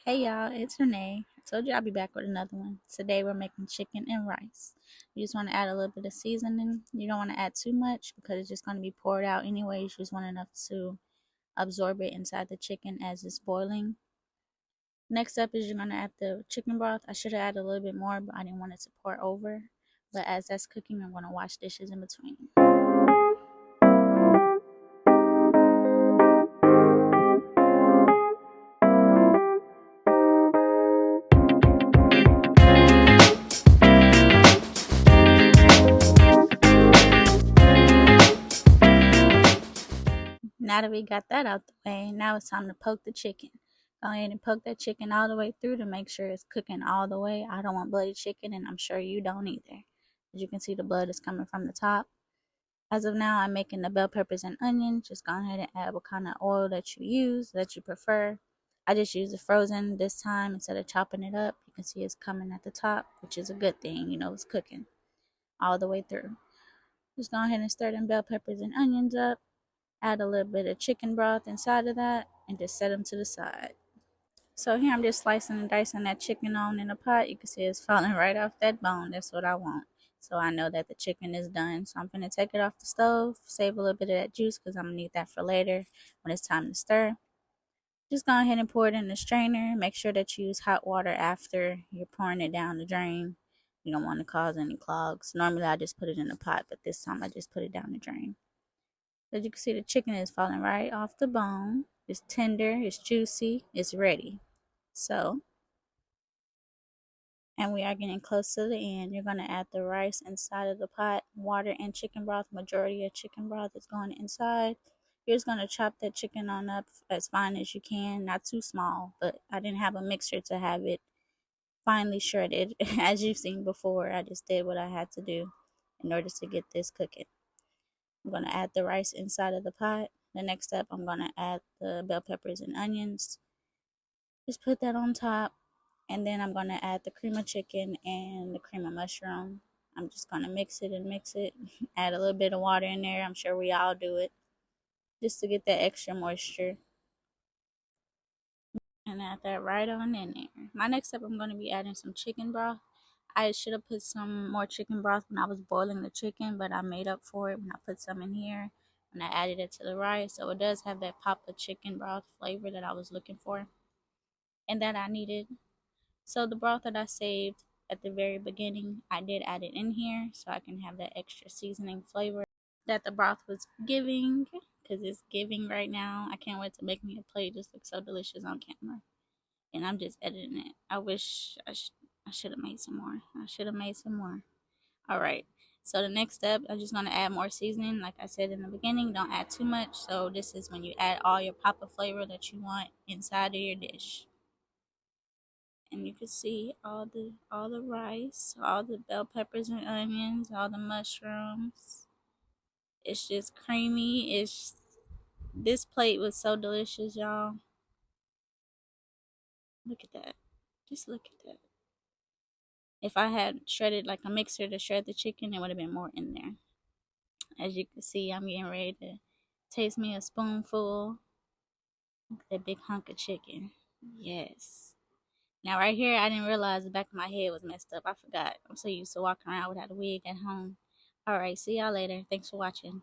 Hey y'all, it's Renee. I told you I'll be back with another one. Today we're making chicken and rice. You just want to add a little bit of seasoning. You don't want to add too much because it's just going to be poured out anyway. You just want enough to absorb it inside the chicken as it's boiling. Next up is you're going to add the chicken broth. I should have added a little bit more, but I didn't want it to pour over. But as that's cooking, I'm going to wash dishes in between. Now that we got that out the way, now it's time to poke the chicken. Go ahead and poke that chicken all the way through to make sure it's cooking all the way. I don't want bloody chicken, and I'm sure you don't either. As you can see, the blood is coming from the top. As of now, I'm making the bell peppers and onions. Just go ahead and add what kind of oil that you use, that you prefer. I just use the frozen this time instead of chopping it up. You can see it's coming at the top, which is a good thing. You know, it's cooking all the way through. Just go ahead and stir them bell peppers and onions up. Add a little bit of chicken broth inside of that and just set them to the side. So here I'm just slicing and dicing that chicken on in a pot. You can see it's falling right off that bone. That's what I want. So I know that the chicken is done. So I'm going to take it off the stove, save a little bit of that juice because I'm going to need that for later when it's time to stir. Just go ahead and pour it in the strainer. Make sure that you use hot water after you're pouring it down the drain. You don't want to cause any clogs. Normally I just put it in the pot, but this time I just put it down the drain. As you can see, the chicken is falling right off the bone. It's tender, it's juicy, it's ready. So, and we are getting close to the end. You're going to add the rice inside of the pot, water and chicken broth. Majority of chicken broth is going inside. You're just going to chop that chicken on up as fine as you can, not too small, but I didn't have a mixer to have it finely shredded as you've seen before. I just did what I had to do in order to get this cooking. I'm going to add the rice inside of the pot. The next step, I'm going to add the bell peppers and onions. Just put that on top. And then I'm going to add the cream of chicken and the cream of mushroom. I'm just going to mix it and mix it. Add a little bit of water in there. I'm sure we all do it. Just to get that extra moisture. And add that right on in there. My next step, I'm going to be adding some chicken broth. I should have put some more chicken broth when I was boiling the chicken, but I made up for it when I put some in here and I added it to the rice. So it does have that pop of chicken broth flavor that I was looking for and that I needed. So the broth that I saved at the very beginning, I did add it in here so I can have that extra seasoning flavor that the broth was giving, because it's giving right now. I can't wait to make me a plate. It just looks so delicious on camera. And I'm just editing it. I wish I should have made some more. I should have made some more. All right. So the next step, I'm just going to add more seasoning. Like I said in the beginning, don't add too much. So this is when you add all your pop of flavor that you want inside of your dish. And you can see all the rice, all the bell peppers and onions, all the mushrooms. It's just creamy. This plate was so delicious, y'all. Look at that. Just look at that. If I had shredded like a mixer to shred the chicken, it would have been more in there. As you can see, I'm getting ready to taste me a spoonful. Look at that big hunk of chicken. Yes. Now right here, I didn't realize the back of my head was messed up. I forgot. I'm so used to walking around without a wig at home. All right, see y'all later. Thanks for watching.